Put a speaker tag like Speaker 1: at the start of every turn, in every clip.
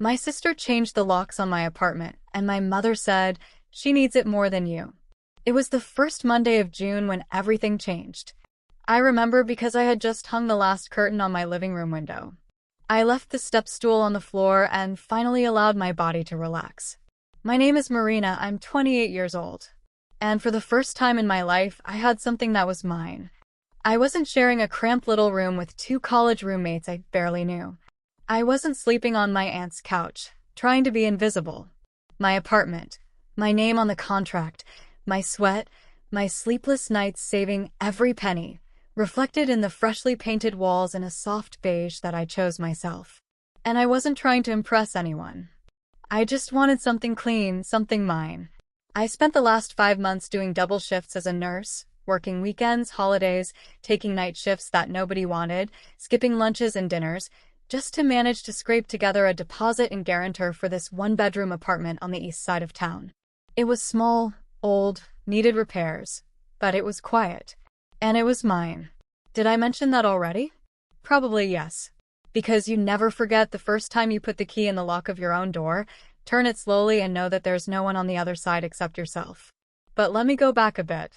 Speaker 1: My sister changed the locks on my apartment, and my mother said, "She needs it more than you." It was the first Monday of June when everything changed. I remember because I had just hung the last curtain on my living room window. I left the step stool on the floor and finally allowed my body to relax. My name is Marina, I'm 28 years old. And for the first time in my life, I had something that was mine. I wasn't sharing a cramped little room with two college roommates I barely knew. I wasn't sleeping on my aunt's couch, trying to be invisible. My apartment, my name on the contract, my sweat, my sleepless nights saving every penny, reflected in the freshly painted walls in a soft beige that I chose myself. And I wasn't trying to impress anyone. I just wanted something clean, something mine. I spent the last 5 months doing double shifts as a nurse, working weekends, holidays, taking night shifts that nobody wanted, skipping lunches and dinners, just to manage to scrape together a deposit and guarantor for this one-bedroom apartment on the east side of town. It was small, old, needed repairs, but it was quiet. And it was mine. Did I mention that already? Probably yes. Because you never forget the first time you put the key in the lock of your own door, turn it slowly and know that there's no one on the other side except yourself. But let me go back a bit.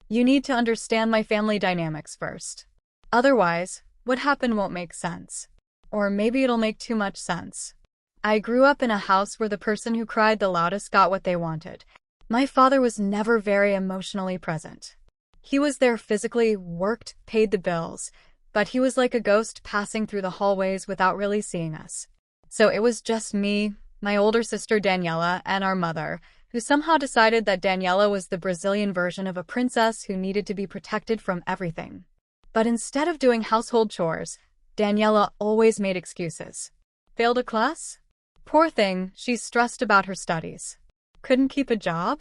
Speaker 1: You need to understand my family dynamics first. Otherwise, what happened won't make sense. Or maybe it'll make too much sense. I grew up in a house where the person who cried the loudest got what they wanted. My father was never very emotionally present. He was there physically, worked, paid the bills, but he was like a ghost passing through the hallways without really seeing us. So it was just me, my older sister Daniela, and our mother, who somehow decided that Daniela was the Brazilian version of a princess who needed to be protected from everything. But instead of doing household chores, Daniela always made excuses. Failed a class? Poor thing, she's stressed about her studies. Couldn't keep a job?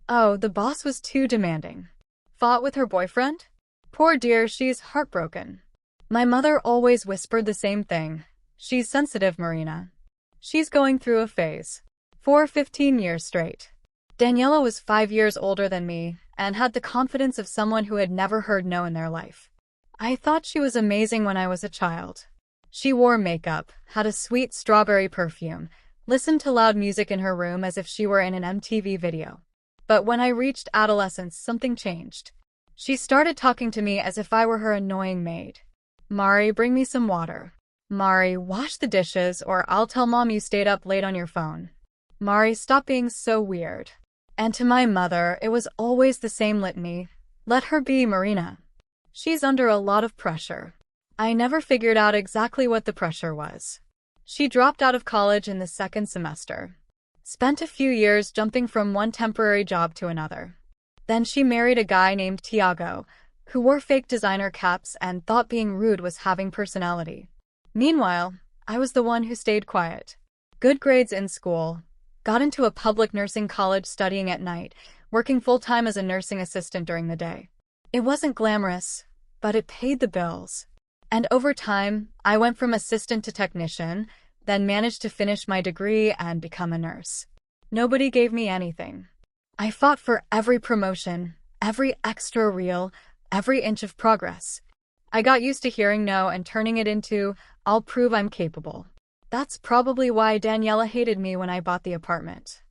Speaker 1: Oh, the boss was too demanding. Fought with her boyfriend? Poor dear, she's heartbroken. My mother always whispered the same thing. She's sensitive, Marina. She's going through a phase. For 15 years straight. Daniela was 5 years older than me and had the confidence of someone who had never heard no in their life. I thought she was amazing when I was a child. She wore makeup, had a sweet strawberry perfume, listened to loud music in her room as if she were in an MTV video. But when I reached adolescence, something changed. She started talking to me as if I were her annoying maid. Mari, bring me some water. Mari, wash the dishes or I'll tell mom you stayed up late on your phone. Mari, stop being so weird. And to my mother, it was always the same litany. Let her be, Marina. She's under a lot of pressure. I never figured out exactly what the pressure was. She dropped out of college in the second semester. Spent a few years jumping from one temporary job to another. Then she married a guy named Tiago, who wore fake designer caps and thought being rude was having personality. Meanwhile, I was the one who stayed quiet. Good grades in school. Got into a public nursing college studying at night, working full-time as a nursing assistant during the day. It wasn't glamorous, but it paid the bills. And over time, I went from assistant to technician, then managed to finish my degree and become a nurse. Nobody gave me anything. I fought for every promotion, every extra reel, every inch of progress. I got used to hearing no and turning it into, I'll prove I'm capable. That's probably why Daniela hated me when I bought the apartment.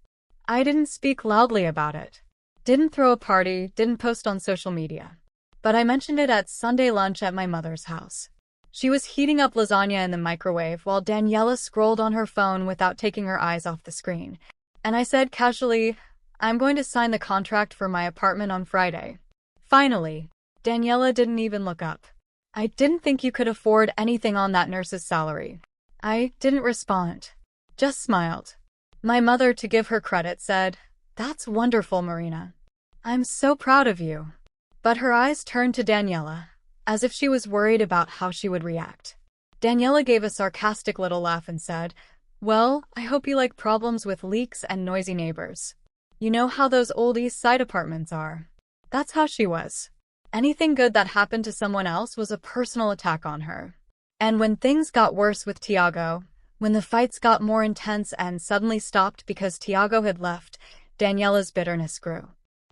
Speaker 1: I didn't speak loudly about it. Didn't throw a party, didn't post on social media. But I mentioned it at Sunday lunch at my mother's house. She was heating up lasagna in the microwave while Daniela scrolled on her phone without taking her eyes off the screen. And I said casually, I'm going to sign the contract for my apartment on Friday. Finally, Daniela didn't even look up. I didn't think you could afford anything on that nurse's salary. I didn't respond. Just smiled. My mother, to give her credit, said, That's wonderful, Marina. I'm so proud of you. But her eyes turned to Daniela, as if she was worried about how she would react. Daniela gave a sarcastic little laugh and said, Well, I hope you like problems with leaks and noisy neighbors. You know how those old East Side apartments are. That's how she was. Anything good that happened to someone else was a personal attack on her. And when things got worse with Tiago, when the fights got more intense and suddenly stopped because Tiago had left, Daniela's bitterness grew.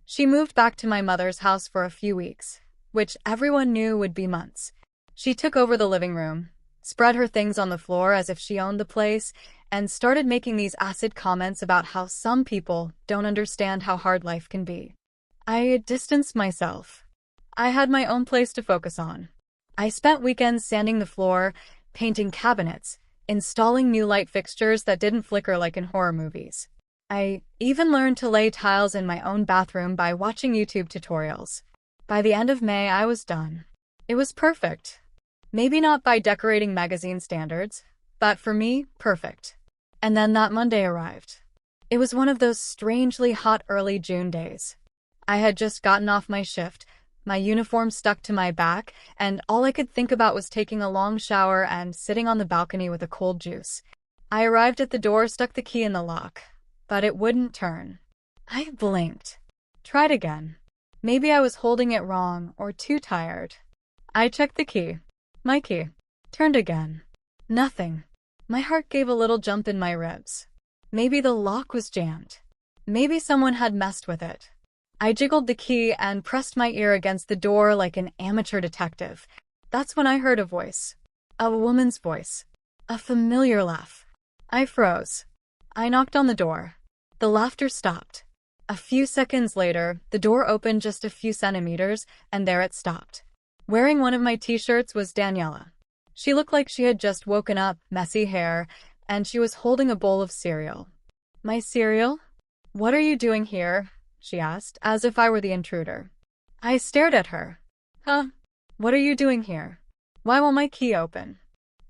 Speaker 1: She moved back to my mother's house for a few weeks, which everyone knew would be months. She took over the living room, spread her things on the floor as if she owned the place, and started making these acid comments about how some people don't understand how hard life can be. I distanced myself. I had my own place to focus on. I spent weekends sanding the floor, painting cabinets, installing new light fixtures that didn't flicker like in horror movies. I even learned to lay tiles in my own bathroom by watching YouTube tutorials. By the end of May, I was done. It was perfect. Maybe not by decorating magazine standards, but for me, perfect. And then that Monday arrived. It was one of those strangely hot early June days. I had just gotten off my shift, my uniform stuck to my back, and all I could think about was taking a long shower and sitting on the balcony with a cold juice. I arrived at the door, stuck the key in the lock, but it wouldn't turn. I blinked. Tried again. Maybe I was holding it wrong or too tired. I checked the key. My key. Turned again. Nothing. My heart gave a little jump in my ribs. Maybe the lock was jammed. Maybe someone had messed with it. I jiggled the key and pressed my ear against the door like an amateur detective. That's when I heard a voice. A woman's voice. A familiar laugh. I froze. I knocked on the door. The laughter stopped. A few seconds later, the door opened just a few centimeters, and there it stopped. Wearing one of my t-shirts was Daniela. She looked like she had just woken up, messy hair, and she was holding a bowl of cereal. My cereal? What are you doing here? She asked, as if I were the intruder. I stared at her. Huh? What are you doing here? Why won't my key open?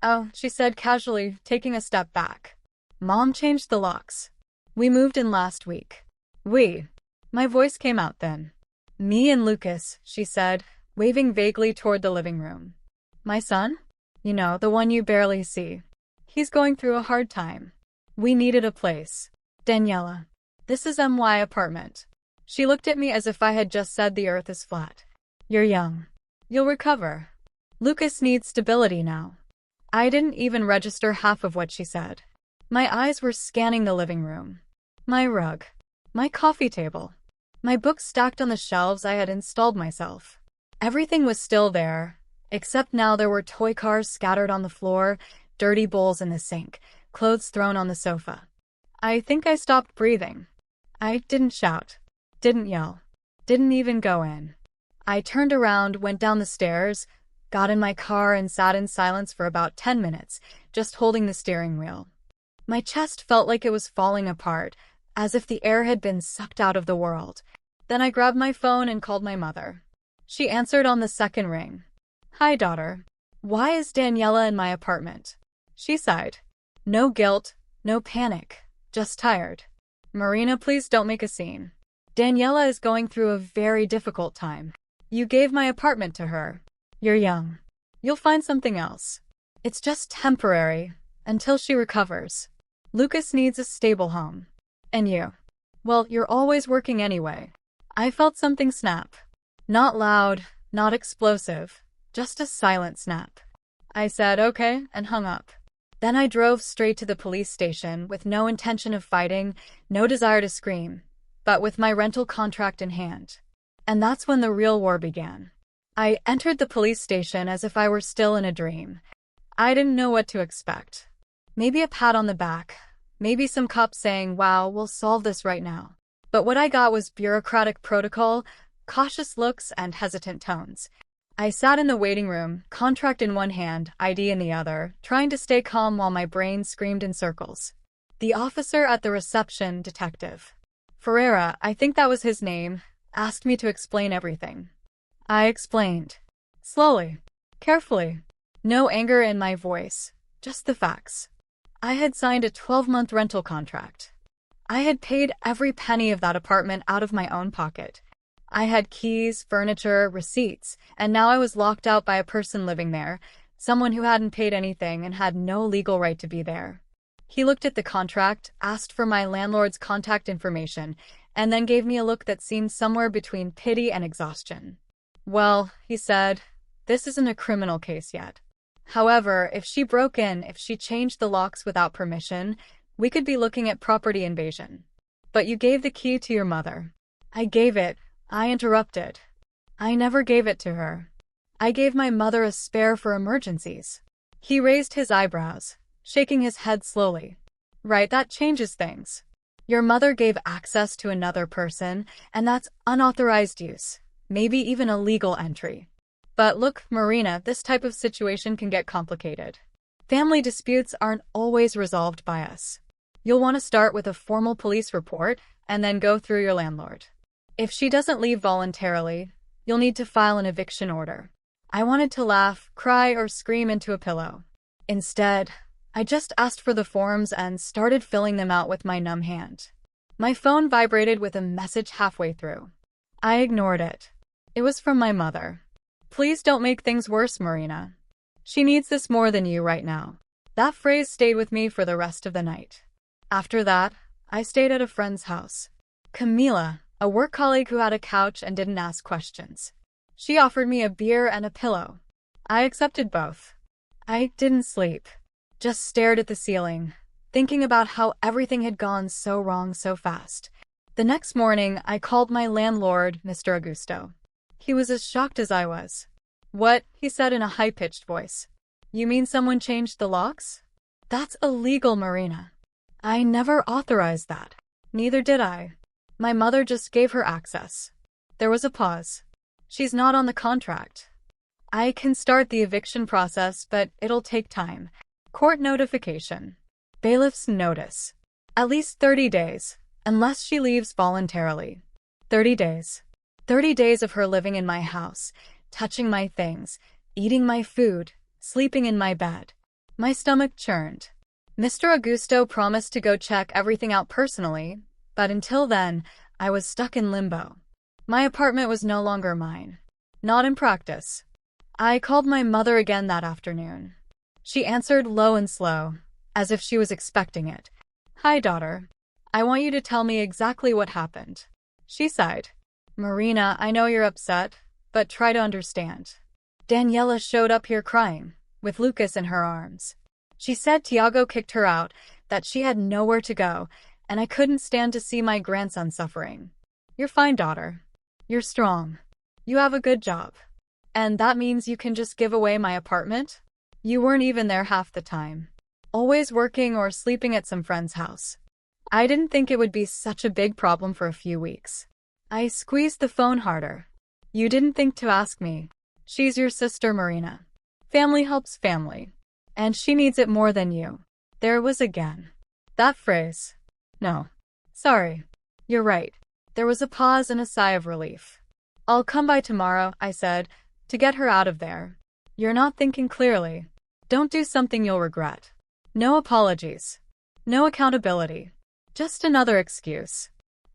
Speaker 1: Oh, she said casually, taking a step back. Mom changed the locks. We moved in last week. We. My voice came out then. Me and Lucas, she said, waving vaguely toward the living room. My son? You know, the one you barely see. He's going through a hard time. We needed a place. Daniela. This is MY apartment. She looked at me as if I had just said the earth is flat. You're young. You'll recover. Lucas needs stability now. I didn't even register half of what she said. My eyes were scanning the living room. My rug. My coffee table. My books stacked on the shelves I had installed myself. Everything was still there, except now there were toy cars scattered on the floor, dirty bowls in the sink, clothes thrown on the sofa. I think I stopped breathing. I didn't shout. Didn't yell. Didn't even go in. I turned around, went down the stairs, got in my car and sat in silence for about 10 minutes, just holding the steering wheel. My chest felt like it was falling apart, as if the air had been sucked out of the world. Then I grabbed my phone and called my mother. She answered on the second ring. Hi, daughter. Why is Daniela in my apartment? She sighed. No guilt, no panic, just tired. Marina, please don't make a scene. Daniela is going through a very difficult time. You gave my apartment to her. You're young. You'll find something else. It's just temporary, until she recovers. Lucas needs a stable home. And you? Well, you're always working anyway. I felt something snap. Not loud, not explosive, just a silent snap. I said okay and hung up. Then I drove straight to the police station with no intention of fighting, no desire to scream, but with my rental contract in hand. And that's when the real war began. I entered the police station as if I were still in a dream. I didn't know what to expect. Maybe a pat on the back. Maybe some cops saying, wow, we'll solve this right now. But what I got was bureaucratic protocol, cautious looks, and hesitant tones. I sat in the waiting room, contract in one hand, ID in the other, trying to stay calm while my brain screamed in circles. The officer at the reception, Detective Ferreira, I think that was his name, asked me to explain everything. I explained. Slowly. Carefully. No anger in my voice. Just the facts. I had signed a 12-month rental contract. I had paid every penny of that apartment out of my own pocket. I had keys, furniture, receipts, and now I was locked out by a person living there, someone who hadn't paid anything and had no legal right to be there. He looked at the contract, asked for my landlord's contact information, and then gave me a look that seemed somewhere between pity and exhaustion. Well, he said, this isn't a criminal case yet. However, if she broke in, if she changed the locks without permission, we could be looking at property invasion. But you gave the key to your mother. I gave it. I interrupted. I never gave it to her. I gave my mother a spare for emergencies. He raised his eyebrows, shaking his head slowly. Right, that changes things. Your mother gave access to another person, and that's unauthorized use, maybe even a legal entry. But look, Marina, this type of situation can get complicated. Family disputes aren't always resolved by us. You'll want to start with a formal police report and then go through your landlord. If she doesn't leave voluntarily, you'll need to file an eviction order. I wanted to laugh, cry, or scream into a pillow. Instead, I just asked for the forms and started filling them out with my numb hand. My phone vibrated with a message halfway through. I ignored it. It was from my mother. Please don't make things worse, Marina. She needs this more than you right now. That phrase stayed with me for the rest of the night. After that, I stayed at a friend's house. Camila, a work colleague who had a couch and didn't ask questions. She offered me a beer and a pillow. I accepted both. I didn't sleep, just stared at the ceiling, thinking about how everything had gone so wrong so fast. The next morning, I called my landlord, Mr. Augusto. He was as shocked as I was. What? He said in a high-pitched voice. You mean someone changed the locks? That's illegal, Marina. I never authorized that. Neither did I. My mother just gave her access. There was a pause. She's not on the contract. I can start the eviction process, but it'll take time. Court notification. Bailiff's notice. At least 30 days, unless she leaves voluntarily. 30 days. 30 days of her living in my house, touching my things, eating my food, sleeping in my bed. My stomach churned. Mr. Augusto promised to go check everything out personally, but until then, I was stuck in limbo. My apartment was no longer mine. Not in practice. I called my mother again that afternoon. She answered low and slow, as if she was expecting it. Hi, daughter. I want you to tell me exactly what happened. She sighed. Marina, I know you're upset, but try to understand. Daniela showed up here crying, with Lucas in her arms. She said Tiago kicked her out, that she had nowhere to go, and I couldn't stand to see my grandson suffering. You're fine, daughter. You're strong. You have a good job. And that means you can just give away my apartment? You weren't even there half the time. Always working or sleeping at some friend's house. I didn't think it would be such a big problem for a few weeks. I squeezed the phone harder. You didn't think to ask me. She's your sister, Marina. Family helps family. And she needs it more than you. There it was again. That phrase. No. Sorry. You're right. There was a pause and a sigh of relief. I'll come by tomorrow, I said, to get her out of there. You're not thinking clearly. Don't do something you'll regret. No apologies. No accountability. Just another excuse.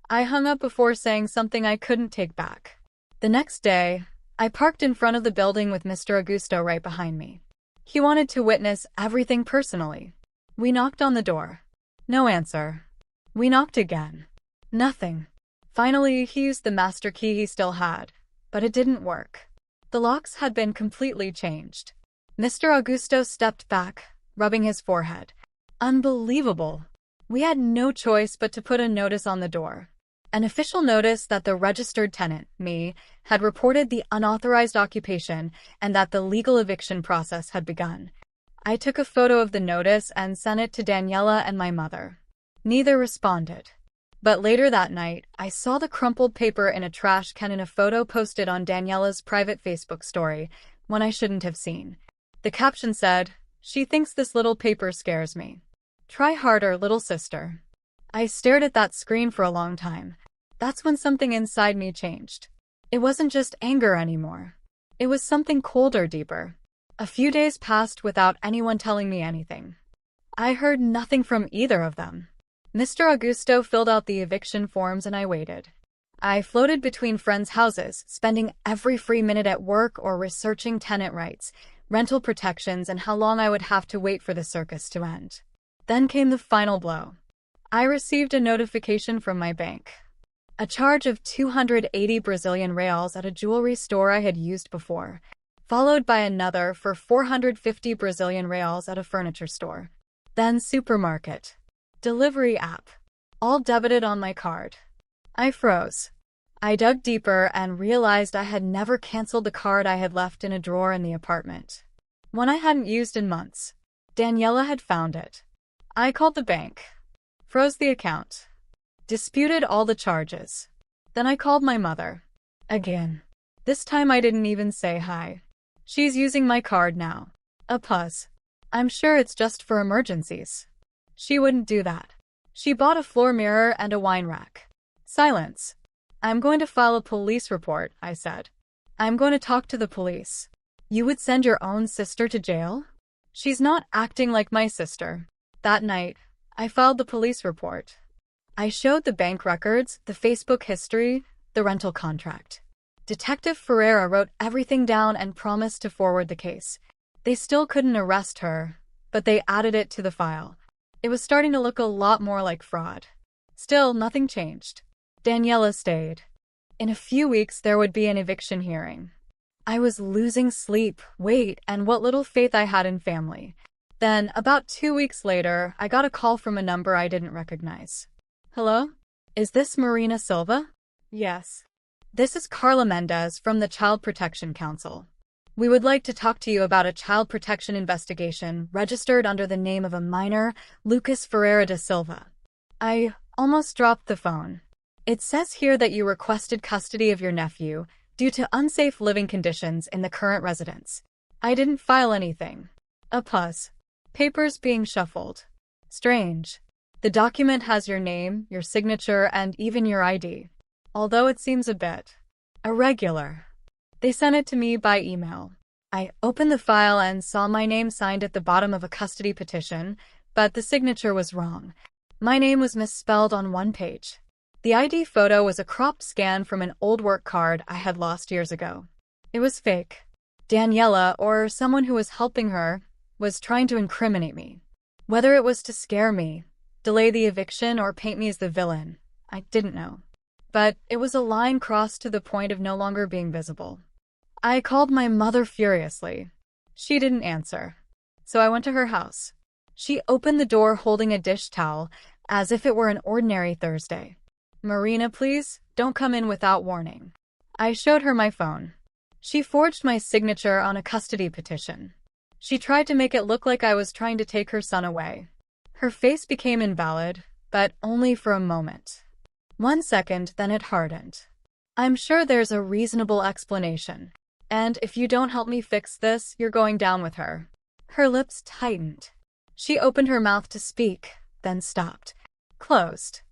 Speaker 1: I hung up before saying something I couldn't take back. The next day, I parked in front of the building with Mr. Augusto right behind me. He wanted to witness everything personally. We knocked on the door. No answer. We knocked again. Nothing. Finally, he used the master key he still had, but it didn't work. The locks had been completely changed. Mr. Augusto stepped back, rubbing his forehead. Unbelievable. We had no choice but to put a notice on the door. An official notice that the registered tenant, me, had reported the unauthorized occupation and that the legal eviction process had begun. I took a photo of the notice and sent it to Daniela and my mother. Neither responded. But later that night, I saw the crumpled paper in a trash can in a photo posted on Daniela's private Facebook story, one I shouldn't have seen. The caption said, "She thinks this little paper scares me. Try harder, little sister." I stared at that screen for a long time. That's when something inside me changed. It wasn't just anger anymore. It was something colder, deeper. A few days passed without anyone telling me anything. I heard nothing from either of them. Mr. Augusto filled out the eviction forms and I waited. I floated between friends' houses, spending every free minute at work or researching tenant rights, rental protections, and how long I would have to wait for the circus to end. Then came the final blow. I received a notification from my bank. A charge of 280 Brazilian reals at a jewelry store I had used before, followed by another for 450 Brazilian reals at a furniture store. Then supermarket. Delivery app. All debited on my card. I froze. I dug deeper and realized I had never canceled the card I had left in a drawer in the apartment. one I hadn't used in months. Daniela had found it. I called the bank, froze the account, disputed all the charges. Then I called my mother. Again. This time I didn't even say hi. She's using my card now. A pause. I'm sure it's just for emergencies. She wouldn't do that. She bought a floor mirror and a wine rack. Silence. I'm going to file a police report, I said. I'm going to talk to the police. You would send your own sister to jail? She's not acting like my sister. That night, I filed the police report. I showed the bank records, the Facebook history, the rental contract. Detective Ferreira wrote everything down and promised to forward the case. They still couldn't arrest her, but they added it to the file. It was starting to look a lot more like fraud. Still, nothing changed. Daniela stayed. In a few weeks, there would be an eviction hearing. I was losing sleep, weight, and what little faith I had in family. Then, about 2 weeks later, I got a call from a number I didn't recognize. Hello? Is this Marina Silva? Yes. This is Carla Mendez from the Child Protection Council. We would like to talk to you about a child protection investigation registered under the name of a minor, Lucas Ferreira da Silva. I almost dropped the phone. It says here that you requested custody of your nephew due to unsafe living conditions in the current residence. I didn't file anything. A pause. Papers being shuffled. Strange. The document has your name, your signature, and even your ID. Although it seems a bit irregular. They sent it to me by email. I opened the file and saw my name signed at the bottom of a custody petition, but the signature was wrong. My name was misspelled on one page. The ID photo was a cropped scan from an old work card I had lost years ago. It was fake. Daniela, or someone who was helping her, was trying to incriminate me. Whether it was to scare me, delay the eviction, or paint me as the villain, I didn't know. But it was a line crossed to the point of no longer being visible. I called my mother furiously. She didn't answer. So I went to her house. She opened the door holding a dish towel, as if it were an ordinary Thursday. Marina, please, don't come in without warning. I showed her my phone. She forged my signature on a custody petition. She tried to make it look like I was trying to take her son away. Her face became invalid, but only for a moment. 1 second, then it hardened. I'm sure there's a reasonable explanation. And if you don't help me fix this, you're going down with her. Her lips tightened. She opened her mouth to speak, then stopped. Closed.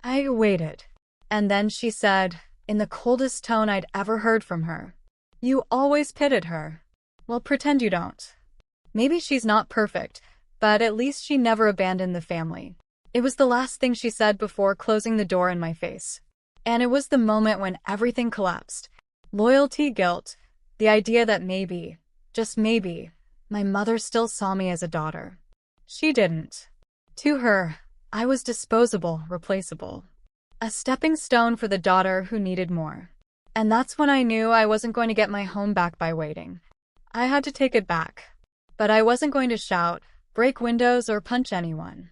Speaker 1: I waited. And then she said, in the coldest tone I'd ever heard from her, "You always pitied her. Well, pretend you don't. Maybe she's not perfect, but at least she never abandoned the family." It was the last thing she said before closing the door in my face. And it was the moment when everything collapsed. Loyalty, guilt, the idea that maybe, just maybe, my mother still saw me as a daughter. She didn't. To her, I was disposable, replaceable. A stepping stone for the daughter who needed more. And that's when I knew I wasn't going to get my home back by waiting. I had to take it back. But I wasn't going to shout, break windows, or punch anyone.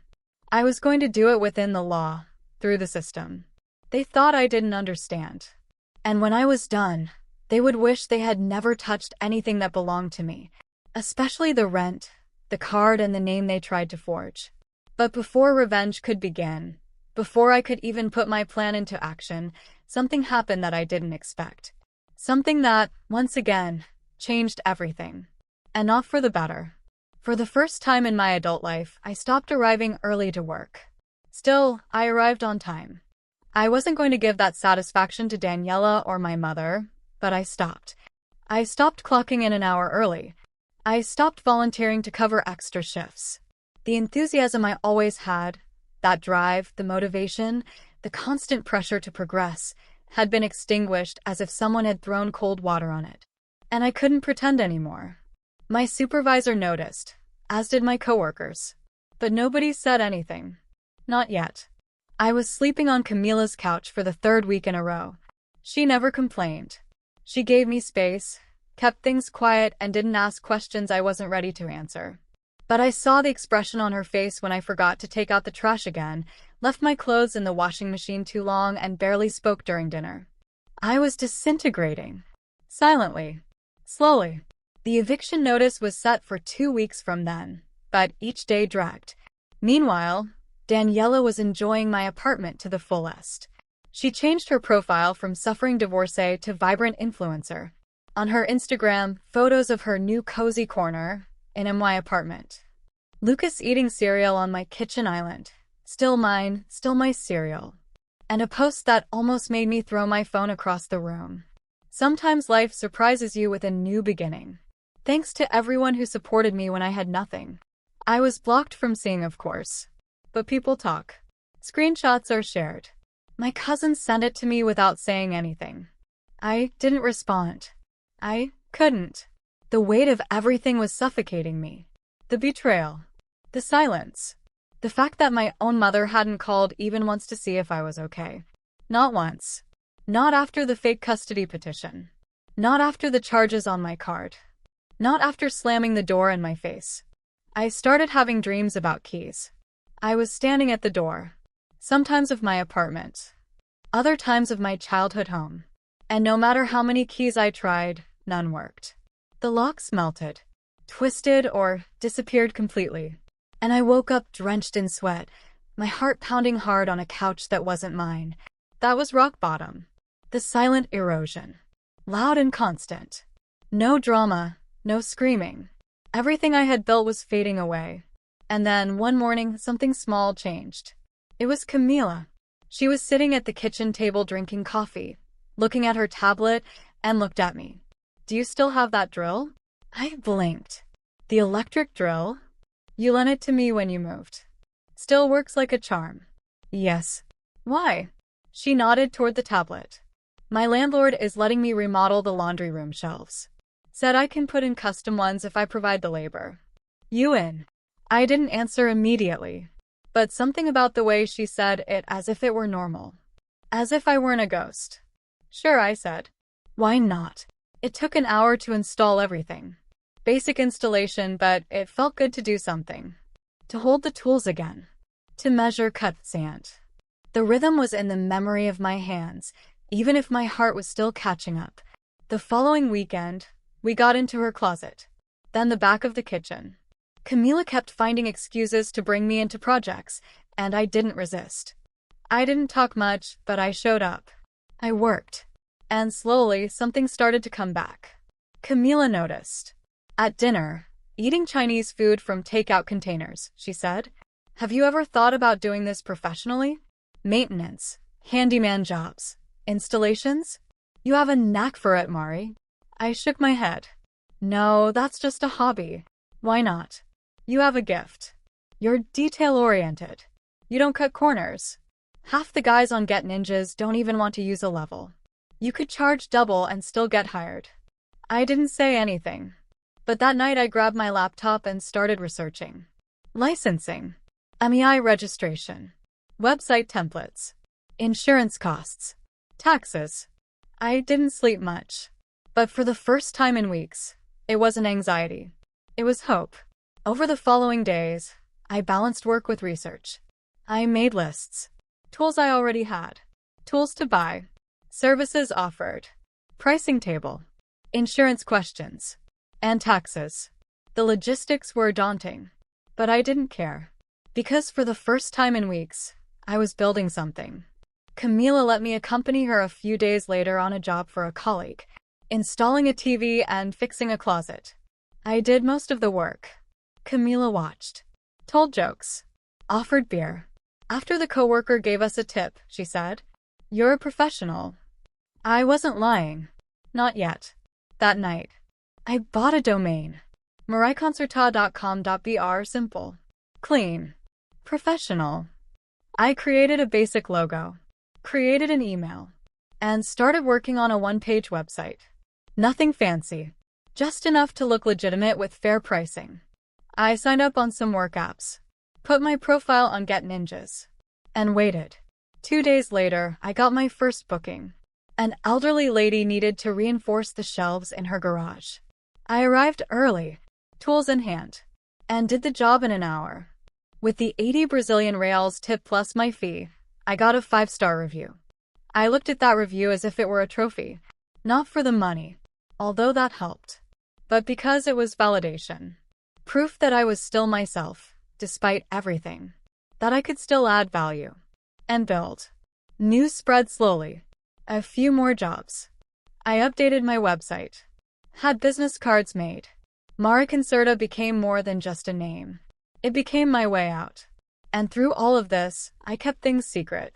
Speaker 1: I was going to do it within the law, through the system. They thought I didn't understand. And when I was done, they would wish they had never touched anything that belonged to me, especially the rent, the card, and the name they tried to forge. But before revenge could begin, before I could even put my plan into action, something happened that I didn't expect. Something that, once again, changed everything. And not for the better. For the first time in my adult life, I stopped arriving early to work. Still, I arrived on time. I wasn't going to give that satisfaction to Daniela or my mother, but I stopped. I stopped clocking in an hour early. I stopped volunteering to cover extra shifts. The enthusiasm I always had, that drive, the motivation, the constant pressure to progress, had been extinguished as if someone had thrown cold water on it. And I couldn't pretend anymore. My supervisor noticed, as did my coworkers. But nobody said anything. Not yet. I was sleeping on Camila's couch for the 3rd week in a row. She never complained. She gave me space, kept things quiet, and didn't ask questions I wasn't ready to answer. But I saw the expression on her face when I forgot to take out the trash again, left my clothes in the washing machine too long, and barely spoke during dinner. I was disintegrating. Silently. Slowly. The eviction notice was set for 2 weeks from then, but each day dragged. Meanwhile, Daniela was enjoying my apartment to the fullest. She changed her profile from suffering divorcee to vibrant influencer. On her Instagram, photos of her new cozy corner in my apartment. Lucas eating cereal on my kitchen island. Still mine, still my cereal. And a post that almost made me throw my phone across the room. Sometimes life surprises you with a new beginning. Thanks to everyone who supported me when I had nothing. I was blocked from seeing, of course. But people talk. Screenshots are shared. My cousins sent it to me without saying anything. I didn't respond. I couldn't. The weight of everything was suffocating me. The betrayal. The silence. The fact that my own mother hadn't called even once to see if I was okay. Not once. Not after the fake custody petition. Not after the charges on my card. Not after slamming the door in my face. I started having dreams about keys. I was standing at the door. Sometimes of my apartment. Other times of my childhood home. And no matter how many keys I tried, none worked. The locks melted, twisted, or disappeared completely. And I woke up drenched in sweat, my heart pounding hard on a couch that wasn't mine. That was rock bottom. The silent erosion. Loud and constant. No drama, no screaming. Everything I had built was fading away. And then, one morning, something small changed. It was Camila. She was sitting at the kitchen table drinking coffee, looking at her tablet, and looked at me. "Do you still have that drill?" I blinked. "The electric drill? You lent it to me when you moved. Still works like a charm." "Yes." "Why?" She nodded toward the tablet. "My landlord is letting me remodel the laundry room shelves. Said I can put in custom ones if I provide the labor." "You in?" I didn't answer immediately, but something about the way she said it as if it were normal. As if I weren't a ghost. "Sure," I said. "Why not?" It took an hour to install everything. Basic installation, but it felt good to do something. To hold the tools again. To measure cut sand. The rhythm was in the memory of my hands, even if my heart was still catching up. The following weekend, we got into her closet. Then the back of the kitchen. Camila kept finding excuses to bring me into projects, and I didn't resist. I didn't talk much, but I showed up. I worked. And slowly, something started to come back. Camila noticed. At dinner, eating Chinese food from takeout containers, she said. "Have you ever thought about doing this professionally? Maintenance, handyman jobs, installations? You have a knack for it, Mari." I shook my head. "No, that's just a hobby." "Why not? You have a gift. You're detail-oriented. You don't cut corners. Half the guys on Get Ninjas don't even want to use a level. You could charge double and still get hired." I didn't say anything. But that night I grabbed my laptop and started researching. Licensing. MEI registration. Website templates. Insurance costs. Taxes. I didn't sleep much. But for the first time in weeks, it wasn't anxiety. It was hope. Over the following days, I balanced work with research. I made lists. Tools I already had. Tools to buy. Services offered. Pricing table. Insurance questions. And taxes. The logistics were daunting. But I didn't care. Because for the first time in weeks, I was building something. Camila let me accompany her a few days later on a job for a colleague, installing a TV and fixing a closet. I did most of the work. Camila watched. Told jokes. Offered beer. After the coworker gave us a tip, she said, "You're a professional." I wasn't lying. Not yet. That night, I bought a domain. mariconcerta.com.br. Simple. Clean. Professional. I created a basic logo. Created an email. And started working on a one-page website. Nothing fancy. Just enough to look legitimate with fair pricing. I signed up on some work apps. Put my profile on Get Ninjas. And waited. 2 days later, I got my first booking. An elderly lady needed to reinforce the shelves in her garage. I arrived early, tools in hand, and did the job in an hour. With the 80 Brazilian reals tip plus my fee, I got a 5-star review. I looked at that review as if it were a trophy. Not for the money, although that helped. but because it was validation. Proof that I was still myself, despite everything. That I could still add value. And build. News spread slowly. A few more jobs. I updated my website. Had business cards made. Mari Concerta became more than just a name. It became my way out. And through all of this, I kept things secret.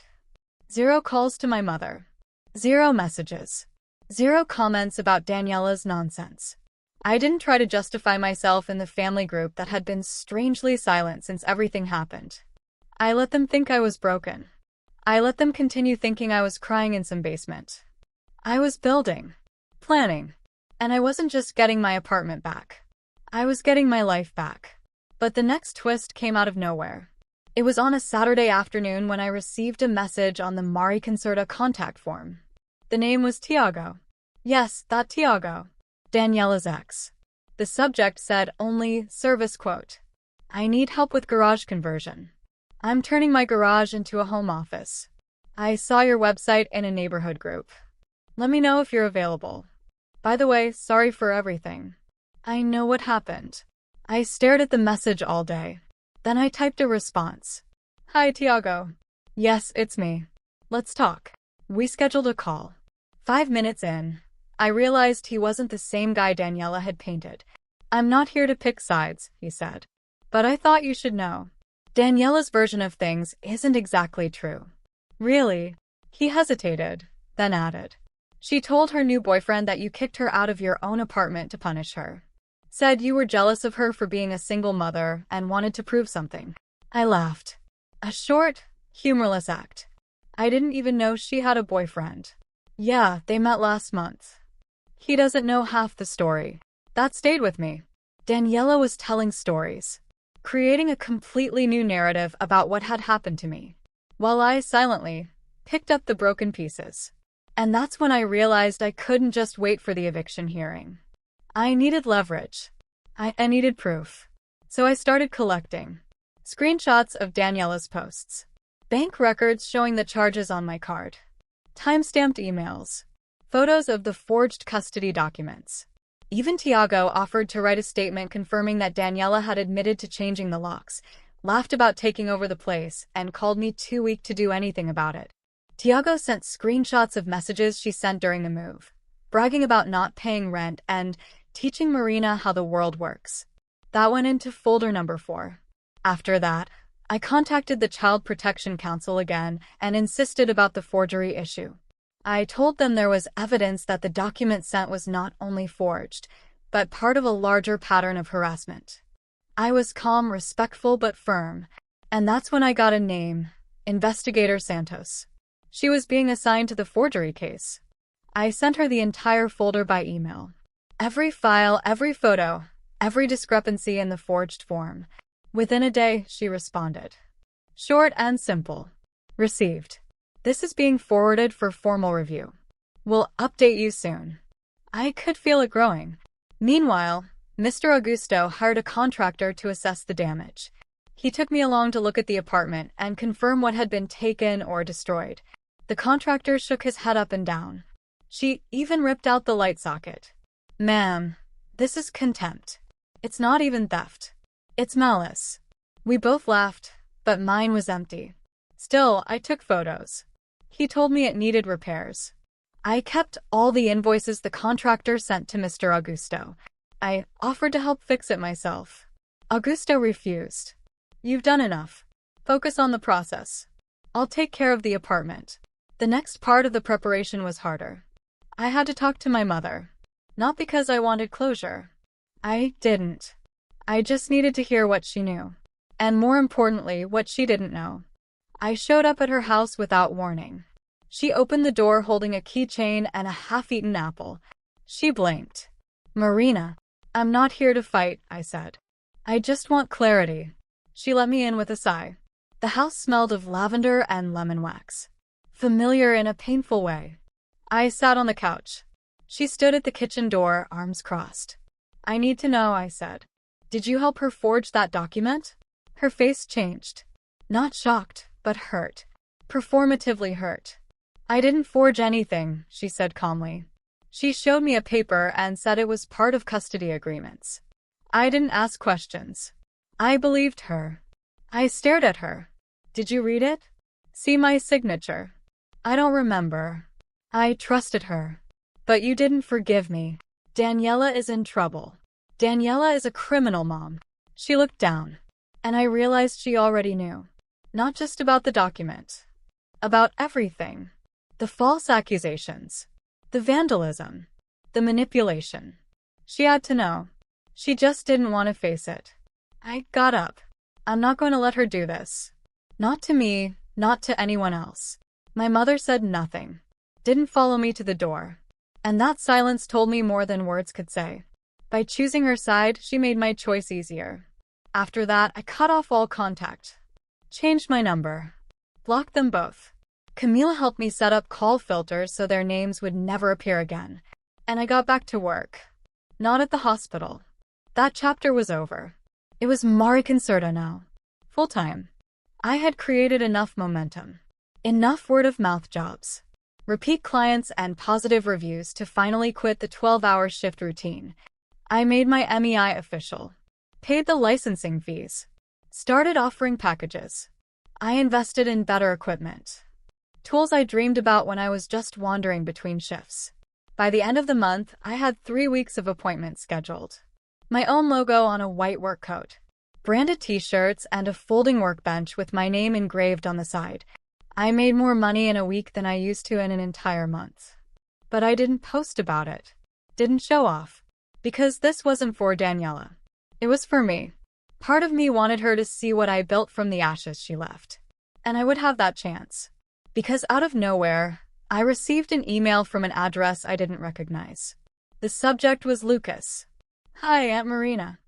Speaker 1: 0 calls to my mother. 0 messages. 0 comments about Daniela's nonsense. I didn't try to justify myself in the family group that had been strangely silent since everything happened. I let them think I was broken. I let them continue thinking I was crying in some basement. I was building. Planning. And I wasn't just getting my apartment back. I was getting my life back. But the next twist came out of nowhere. It was on a Saturday afternoon when I received a message on the Mari Concerta contact form. The name was Tiago. Yes, that Tiago. Daniela's ex. The subject said only, service quote. I need help with garage conversion. I'm turning my garage into a home office. I saw your website in a neighborhood group. Let me know if you're available. By the way, sorry for everything. I know what happened. I stared at the message all day. Then I typed a response. Hi, Tiago. Yes, it's me. Let's talk. We scheduled a call. 5 minutes in, I realized he wasn't the same guy Daniela had painted. I'm not here to pick sides, he said. But I thought you should know. Daniela's version of things isn't exactly true. Really? He hesitated, then added. She told her new boyfriend that you kicked her out of your own apartment to punish her. Said you were jealous of her for being a single mother and wanted to prove something. I laughed. A short, humorless act. I didn't even know she had a boyfriend. Yeah, they met last month. He doesn't know half the story. That stayed with me. Daniela was telling stories, creating a completely new narrative about what had happened to me, while I silently picked up the broken pieces. And that's when I realized I couldn't just wait for the eviction hearing. I needed leverage. I needed proof. So I started collecting screenshots of Daniela's posts, bank records showing the charges on my card, timestamped emails, photos of the forged custody documents. Even Tiago offered to write a statement confirming that Daniela had admitted to changing the locks, laughed about taking over the place, and called me too weak to do anything about it. Tiago sent screenshots of messages she sent during the move, bragging about not paying rent and teaching Marina how the world works. That went into folder number 4. After that, I contacted the Child Protection Council again and insisted about the forgery issue. I told them there was evidence that the document sent was not only forged, but part of a larger pattern of harassment. I was calm, respectful, but firm, and that's when I got a name, Investigator Santos. She was being assigned to the forgery case. I sent her the entire folder by email. Every file, every photo, every discrepancy in the forged form. Within a day, she responded. Short and simple. Received. This is being forwarded for formal review. We'll update you soon. I could feel it growing. Meanwhile, Mr. Augusto hired a contractor to assess the damage. He took me along to look at the apartment and confirm what had been taken or destroyed. The contractor shook his head up and down. She even ripped out the light socket. Ma'am, this is contempt. It's not even theft. It's malice. We both laughed, but mine was empty. Still, I took photos. He told me it needed repairs. I kept all the invoices the contractor sent to Mr. Augusto. I offered to help fix it myself. Augusto refused. You've done enough. Focus on the process. I'll take care of the apartment. The next part of the preparation was harder. I had to talk to my mother. Not because I wanted closure. I didn't. I just needed to hear what she knew. And more importantly, what she didn't know. I showed up at her house without warning. She opened the door holding a keychain and a half-eaten apple. She blinked. Marina, I'm not here to fight, I said. I just want clarity. She let me in with a sigh. The house smelled of lavender and lemon wax. Familiar in a painful way. I sat on the couch. She stood at the kitchen door, arms crossed. I need to know, I said. Did you help her forge that document? Her face changed. Not shocked, but hurt. Performatively hurt. I didn't forge anything, she said calmly. She showed me a paper and said it was part of custody agreements. I didn't ask questions. I believed her. I stared at her. Did you read it? See my signature? I don't remember. I trusted her. But you didn't forgive me. Daniela is in trouble. Daniela is a criminal, Mom. She looked down, and I realized she already knew. Not just about the document. About everything. The false accusations. The vandalism. The manipulation. She had to know. She just didn't want to face it. I got up. I'm not going to let her do this. Not to me, not to anyone else. My mother said nothing. Didn't follow me to the door. And that silence told me more than words could say. By choosing her side, she made my choice easier. After that, I cut off all contact. Changed my number. Blocked them both. Camila helped me set up call filters so their names would never appear again. And I got back to work. Not at the hospital. That chapter was over. It was Mari Concerta now. Full-time. I had created enough momentum. Enough word-of-mouth jobs. Repeat clients and positive reviews to finally quit the 12-hour shift routine. I made my MEI official. Paid the licensing fees. Started offering packages. I invested in better equipment. Tools I dreamed about when I was just wandering between shifts. By the end of the month, I had 3 weeks of appointments scheduled. My own logo on a white work coat. Branded t-shirts and a folding workbench with my name engraved on the side. I made more money in a week than I used to in an entire month. But I didn't post about it. Didn't show off. Because this wasn't for Daniela. It was for me. Part of me wanted her to see what I built from the ashes she left. And I would have that chance. Because out of nowhere, I received an email from an address I didn't recognize. The subject was Lucas. Hi, Aunt Marina.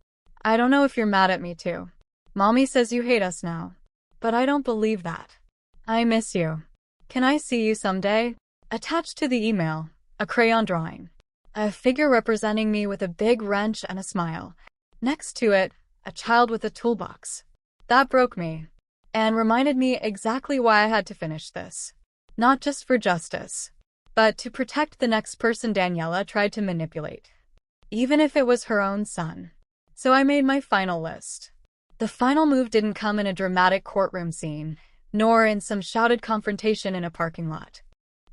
Speaker 1: I don't know if you're mad at me too. Mommy says you hate us now. But I don't believe that. I miss you. Can I see you someday? Attached to the email, a crayon drawing. A figure representing me with a big wrench and a smile. Next to it, a child with a toolbox. That broke me. And reminded me exactly why I had to finish this. Not just for justice, but to protect the next person Daniela tried to manipulate. Even if it was her own son. So I made my final list. The final move didn't come in a dramatic courtroom scene, nor in some shouted confrontation in a parking lot.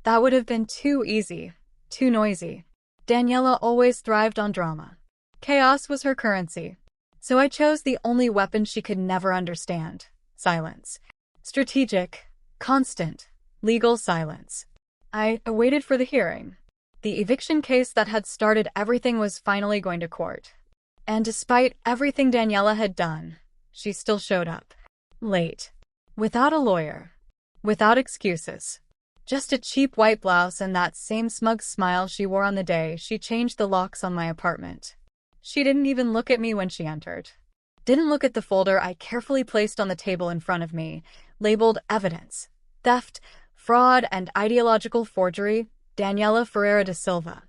Speaker 1: That would have been too easy, too noisy. Daniela always thrived on drama. Chaos was her currency. So I chose the only weapon she could never understand. Silence. Strategic, constant, legal silence. I waited for the hearing. The eviction case that had started everything was finally going to court. And despite everything Daniela had done, she still showed up. Late. Without a lawyer. Without excuses. Just a cheap white blouse and that same smug smile she wore on the day she changed the locks on my apartment. She didn't even look at me when she entered. Didn't look at the folder I carefully placed on the table in front of me, labeled evidence, theft, fraud, and ideological forgery, Daniela Ferreira da Silva.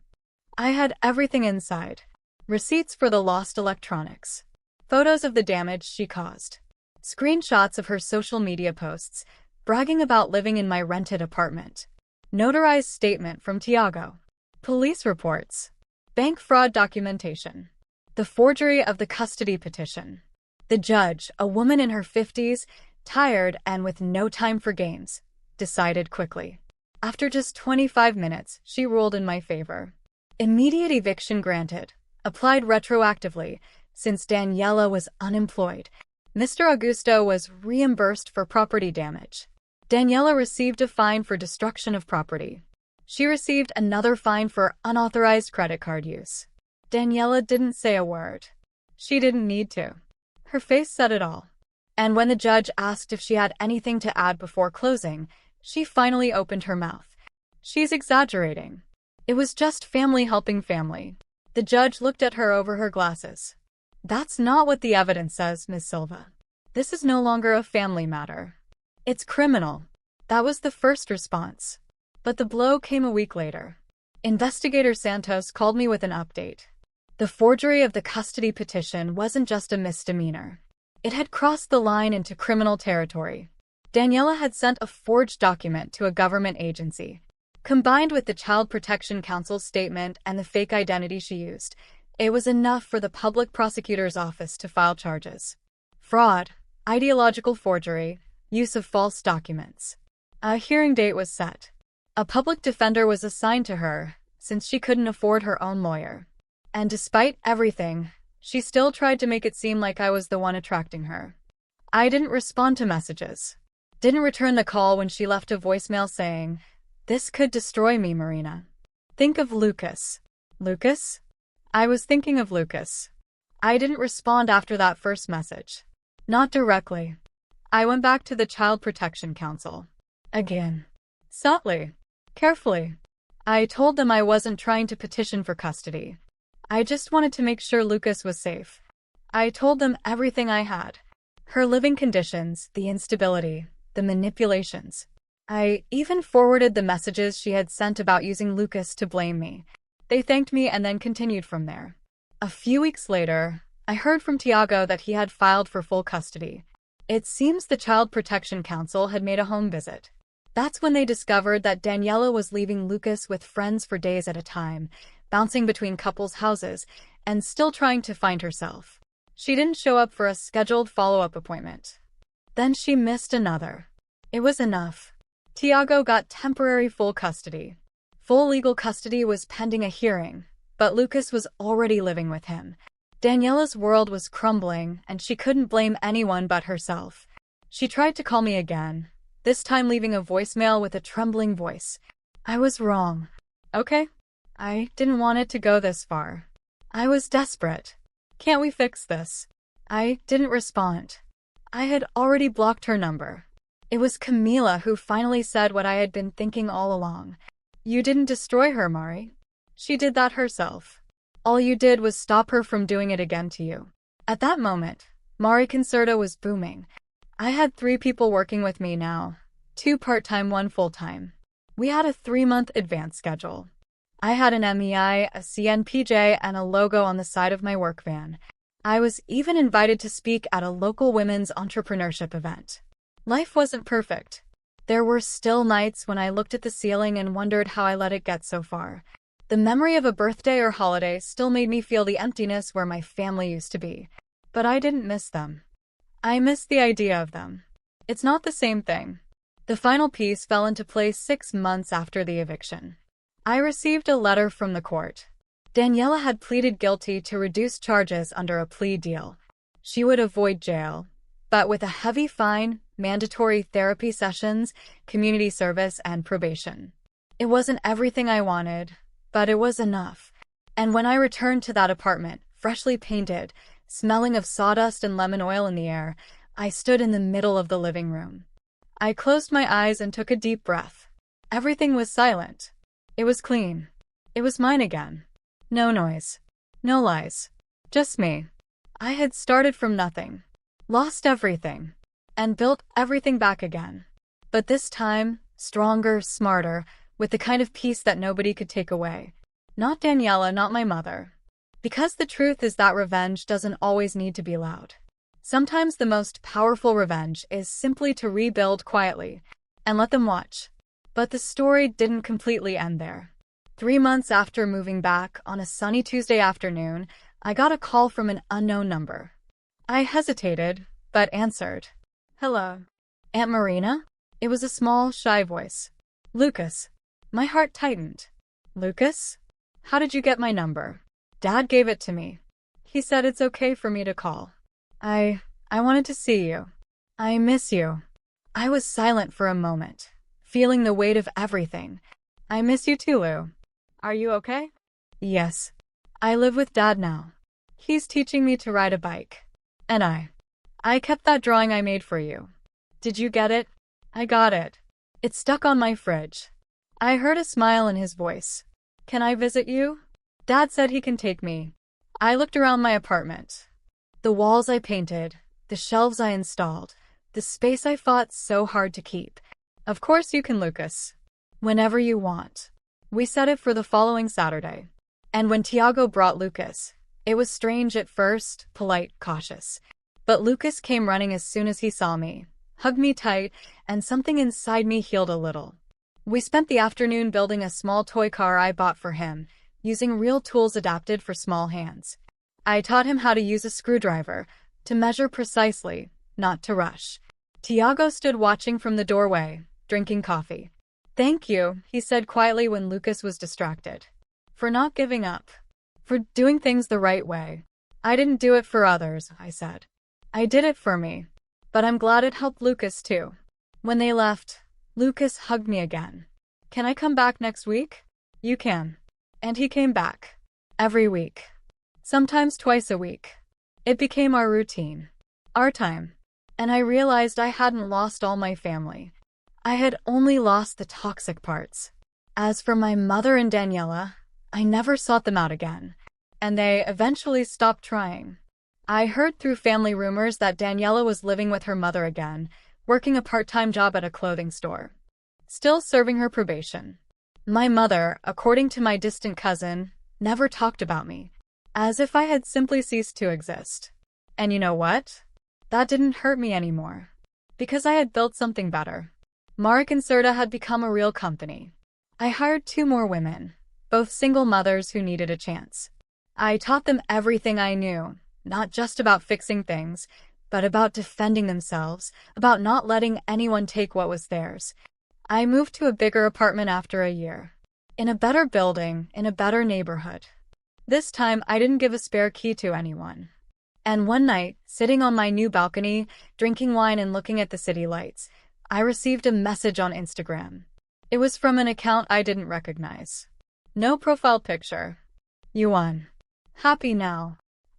Speaker 1: I had everything inside. Receipts for the lost electronics. Photos of the damage she caused. Screenshots of her social media posts, bragging about living in my rented apartment. Notarized statement from Tiago. Police reports. Bank fraud documentation. The forgery of the custody petition. The judge, a woman in her 50s, tired and with no time for games, decided quickly. After just 25 minutes, she ruled in my favor. Immediate eviction granted. Applied retroactively, since Daniela was unemployed. Mr. Augusto was reimbursed for property damage. Daniela received a fine for destruction of property. She received another fine for unauthorized credit card use. Daniela didn't say a word. She didn't need to. Her face said it all. And when the judge asked if she had anything to add before closing, she finally opened her mouth. She's exaggerating. It was just family helping family. The judge looked at her over her glasses. That's not what the evidence says, Ms. Silva. This is no longer a family matter. It's criminal. That was the first response. But the blow came a week later. Investigator Santos called me with an update. The forgery of the custody petition wasn't just a misdemeanor. It had crossed the line into criminal territory. Daniela had sent a forged document to a government agency. Combined with the Child Protection Council's statement and the fake identity she used, it was enough for the public prosecutor's office to file charges. Fraud, ideological forgery, use of false documents. A hearing date was set. A public defender was assigned to her, since she couldn't afford her own lawyer. And despite everything, she still tried to make it seem like I was the one attracting her. I didn't respond to messages. Didn't return the call when she left a voicemail saying, "This could destroy me, Marina. Think of Lucas." Lucas? I was thinking of Lucas. I didn't respond after that first message. Not directly. I went back to the Child Protection Council. Again. Subtly. Carefully. I told them I wasn't trying to petition for custody. I just wanted to make sure Lucas was safe. I told them everything I had. Her living conditions, the instability, the manipulations. I even forwarded the messages she had sent about using Lucas to blame me. They thanked me and then continued from there. A few weeks later, I heard from Tiago that he had filed for full custody. It seems the Child Protection Council had made a home visit. That's when they discovered that Daniela was leaving Lucas with friends for days at a time, bouncing between couples' houses, and still trying to find herself. She didn't show up for a scheduled follow-up appointment. Then she missed another. It was enough. Tiago got temporary full custody. Full legal custody was pending a hearing, but Lucas was already living with him. Daniela's world was crumbling, and she couldn't blame anyone but herself. She tried to call me again, this time leaving a voicemail with a trembling voice. I was wrong. Okay? I didn't want it to go this far. I was desperate. Can't we fix this? I didn't respond. I had already blocked her number. It was Camila who finally said what I had been thinking all along. You didn't destroy her, Mari. She did that herself. All you did was stop her from doing it again to you. At that moment, Mari Concerto was booming. I had 3 people working with me now, 2 part-time, 1 full-time. We had a 3-month advance schedule. I had an MEI, a CNPJ, and a logo on the side of my work van. I was even invited to speak at a local women's entrepreneurship event. Life wasn't perfect. There were still nights when I looked at the ceiling and wondered how I let it get so far. The memory of a birthday or holiday still made me feel the emptiness where my family used to be. But I didn't miss them. I missed the idea of them. It's not the same thing. The final piece fell into place 6 months after the eviction. I received a letter from the court. Daniela had pleaded guilty to reduced charges under a plea deal. She would avoid jail, but with a heavy fine, mandatory therapy sessions, community service, and probation. It wasn't everything I wanted, but it was enough. And when I returned to that apartment, freshly painted, smelling of sawdust and lemon oil in the air, I stood in the middle of the living room. I closed my eyes and took a deep breath. Everything was silent. It was clean. It was mine again. No noise. No lies. Just me. I had started from nothing, lost everything, and built everything back again. But this time, stronger, smarter, with the kind of peace that nobody could take away. Not Daniela, not my mother. Because the truth is that revenge doesn't always need to be loud. Sometimes the most powerful revenge is simply to rebuild quietly and let them watch. But the story didn't completely end there. 3 months after moving back, on a sunny Tuesday afternoon, I got a call from an unknown number. I hesitated, but answered. Hello. Aunt Marina? It was a small, shy voice. Lucas. My heart tightened. Lucas? How did you get my number? Dad gave it to me. He said it's okay for me to call. I wanted to see you. I miss you. I was silent for a moment, feeling the weight of everything. I miss you too, Lou. Are you okay? Yes. I live with Dad now. He's teaching me to ride a bike. And I kept that drawing I made for you. Did you get it? I got it. It's stuck on my fridge. I heard a smile in his voice. Can I visit you? Dad said he can take me. I looked around my apartment. The walls I painted, the shelves I installed, the space I fought so hard to keep. Of course you can, Lucas. Whenever you want. We set it for the following Saturday. And when Tiago brought Lucas, it was strange at first, polite, cautious. But Lucas came running as soon as he saw me, hugged me tight, and something inside me healed a little. We spent the afternoon building a small toy car I bought for him, using real tools adapted for small hands. I taught him how to use a screwdriver, to measure precisely, not to rush. Tiago stood watching from the doorway, drinking coffee. "Thank you," he said quietly when Lucas was distracted. "For not giving up. For doing things the right way." "I didn't do it for others," I said. "I did it for me. But I'm glad it helped Lucas too." When they left, Lucas hugged me again. "Can I come back next week?" "You can." And he came back. Every week. Sometimes twice a week. It became our routine. Our time. And I realized I hadn't lost all my family. I had only lost the toxic parts. As for my mother and Daniela, I never sought them out again. And they eventually stopped trying. I heard through family rumors that Daniela was living with her mother again, working a part-time job at a clothing store. Still serving her probation. My mother, according to my distant cousin, never talked about me. As if I had simply ceased to exist. And you know what? That didn't hurt me anymore. Because I had built something better. Mark and Serta had become a real company. I hired 2 more women, both single mothers who needed a chance. I taught them everything I knew, not just about fixing things, but about defending themselves, about not letting anyone take what was theirs. I moved to a bigger apartment after a year. In a better building, in a better neighborhood. This time, I didn't give a spare key to anyone. And one night, sitting on my new balcony, drinking wine and looking at the city lights, I received a message on Instagram. It was from an account I didn't recognize. No profile picture. "You won. Happy now."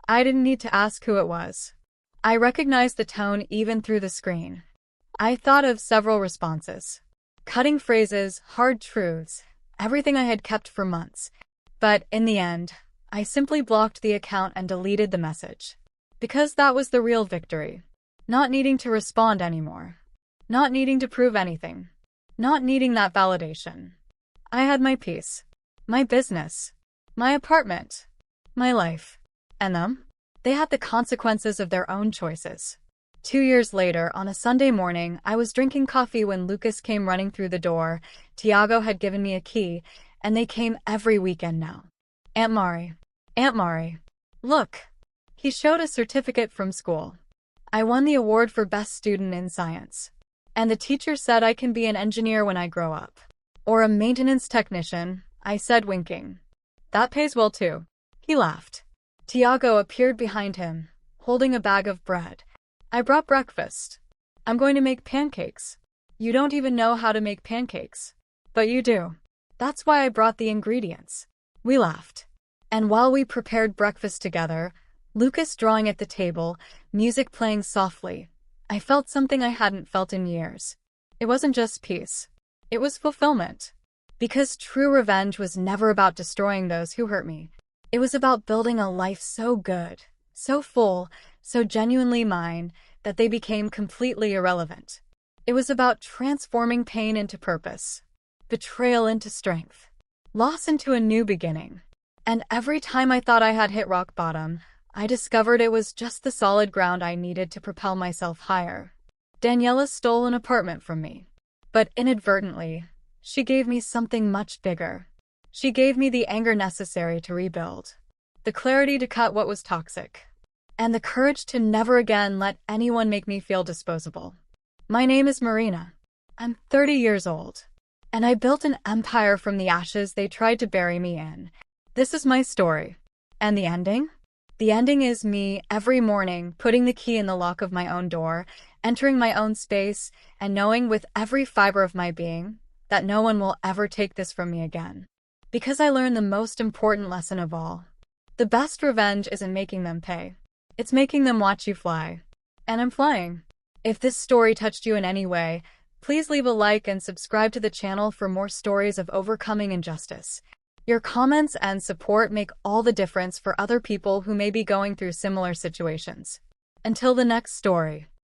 Speaker 1: I didn't need to ask who it was. I recognized the tone even through the screen. I thought of several responses. Cutting phrases, hard truths, everything I had kept for months. But in the end, I simply blocked the account and deleted the message. Because that was the real victory. Not needing to respond anymore. Not needing to prove anything. Not needing that validation. I had my peace. My business. My apartment. My life. And them? They had the consequences of their own choices. 2 years later, on a Sunday morning, I was drinking coffee when Lucas came running through the door. Tiago had given me a key, and they came every weekend now. Aunt Mari, look. He showed a certificate from school. I won the award for Best Student in Science. And the teacher said I can be an engineer when I grow up. Or a maintenance technician, I said, winking. That pays well too. He laughed. Tiago appeared behind him, holding a bag of bread. I brought breakfast. I'm going to make pancakes. You don't even know how to make pancakes. But you do. That's why I brought the ingredients. We laughed. And while we prepared breakfast together, Lucas drawing at the table, music playing softly, I felt something I hadn't felt in years. It wasn't just peace. It was fulfillment. Because true revenge was never about destroying those who hurt me. It was about building a life so good, so full, so genuinely mine, that they became completely irrelevant. It was about transforming pain into purpose, betrayal into strength, loss into a new beginning. And every time I thought I had hit rock bottom, I discovered it was just the solid ground I needed to propel myself higher. Daniela stole an apartment from me. But inadvertently, she gave me something much bigger. She gave me the anger necessary to rebuild, the clarity to cut what was toxic, and the courage to never again let anyone make me feel disposable. My name is Marina. I'm 30 years old, and I built an empire from the ashes they tried to bury me in. This is my story. And the ending? The ending is me every morning putting the key in the lock of my own door, entering my own space, and knowing with every fiber of my being that no one will ever take this from me again. Because I learned the most important lesson of all. The best revenge isn't making them pay. It's making them watch you fly. And I'm flying. If this story touched you in any way, please leave a like and subscribe to the channel for more stories of overcoming injustice. Your comments and support make all the difference for other people who may be going through similar situations. Until the next story.